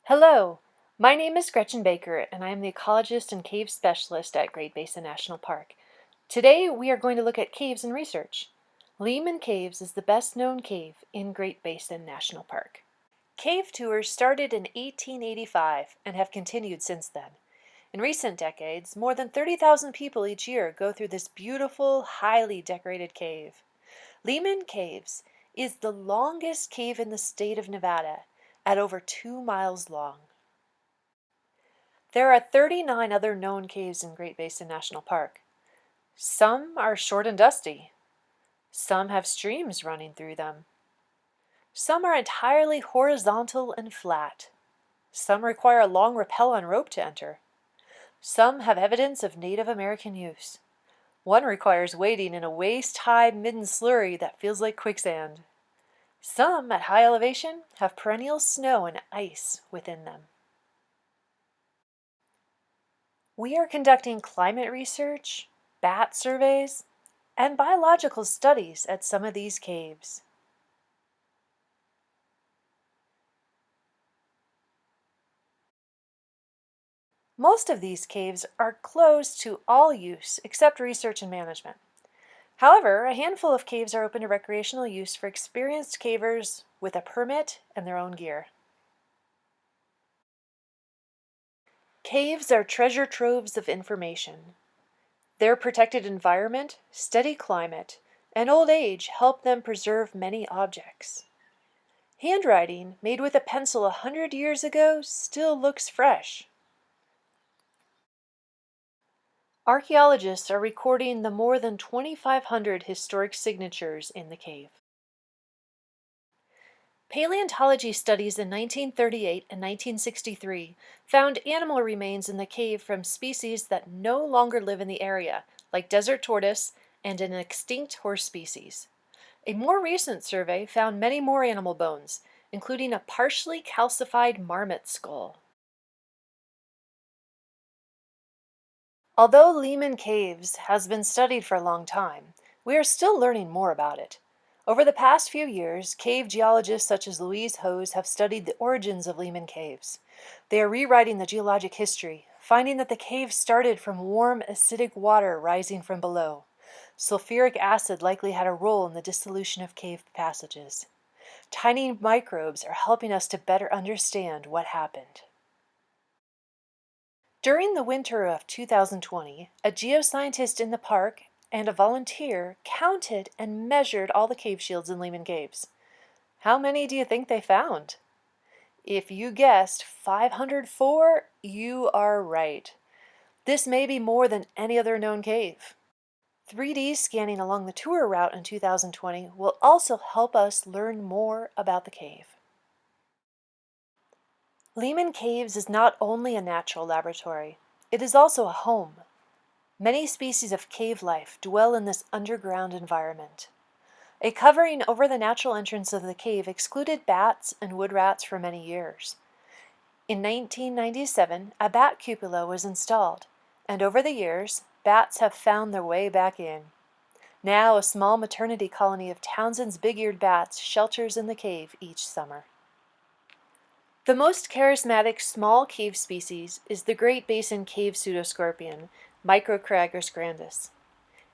Hello, my name is Gretchen Baker and I am the ecologist and cave specialist at Great Basin National Park. Today we are going to look at caves and research. Lehman Caves is the best known cave in Great Basin National Park. Cave tours started in 1885 and have continued since then. In recent decades, more than 30,000 people each year go through this beautiful, highly decorated cave. Lehman Caves is the longest cave in the state of Nevada, at over 2 miles long. There are 39 other known caves in Great Basin National Park. Some are short and dusty. Some have streams running through them. Some are entirely horizontal and flat. Some require a long rappel on rope to enter. Some have evidence of Native American use. One requires wading in a waist-high midden slurry that feels like quicksand. Some, at high elevation, have perennial snow and ice within them. We are conducting climate research, bat surveys, and biological studies at some of these caves. Most of these caves are closed to all use except research and management. However, a handful of caves are open to recreational use for experienced cavers with a permit and their own gear. Caves are treasure troves of information. Their protected environment, steady climate, and old age help them preserve many objects. Handwriting made with a pencil 100 years ago still looks fresh. Archaeologists are recording the more than 2,500 historic signatures in the cave. Paleontology studies in 1938 and 1963 found animal remains in the cave from species that no longer live in the area, like desert tortoise and an extinct horse species. A more recent survey found many more animal bones, including a partially calcified marmot skull. Although Lehman Caves has been studied for a long time, we are still learning more about it. Over the past few years, cave geologists such as Louise Hose have studied the origins of Lehman Caves. They are rewriting the geologic history, finding that the cave started from warm, acidic water rising from below. Sulfuric acid likely had a role in the dissolution of cave passages. Tiny microbes are helping us to better understand what happened. During the winter of 2020, a geoscientist in the park and a volunteer counted and measured all the cave shields in Lehman Caves. How many do you think they found? If you guessed 504, you are right. This may be more than any other known cave. 3D scanning along the tour route in 2020 will also help us learn more about the cave. Lehman Caves is not only a natural laboratory, it is also a home. Many species of cave life dwell in this underground environment. A covering over the natural entrance of the cave excluded bats and wood rats for many years. In 1997, a bat cupola was installed, and over the years, bats have found their way back in. Now, a small maternity colony of Townsend's big-eared bats shelters in the cave each summer. The most charismatic small cave species is the Great Basin cave Pseudoscorpion, Cragger Scrandus.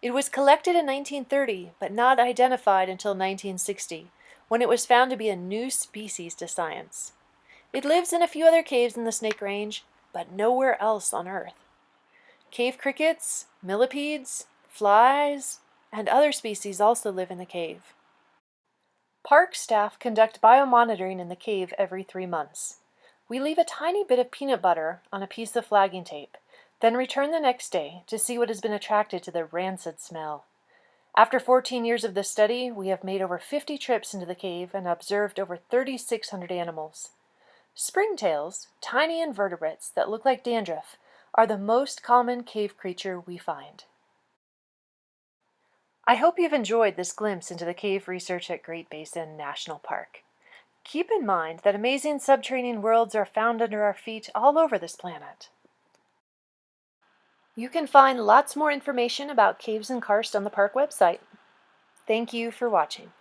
It was collected in 1930, but not identified until 1960, when it was found to be a new species to science. It lives in a few other caves in the Snake Range, but nowhere else on Earth. Cave crickets, millipedes, flies, and other species also live in the cave. Park staff conduct biomonitoring in the cave every 3 months. We leave a tiny bit of peanut butter on a piece of flagging tape, then return the next day to see what has been attracted to the rancid smell. After 14 years of this study, we have made over 50 trips into the cave and observed over 3,600 animals. Springtails, tiny invertebrates that look like dandruff, are the most common cave creature we find. I hope you've enjoyed this glimpse into the cave research at Great Basin National Park. Keep in mind that amazing subterranean worlds are found under our feet all over this planet. You can find lots more information about caves and karst on the park website. Thank you for watching.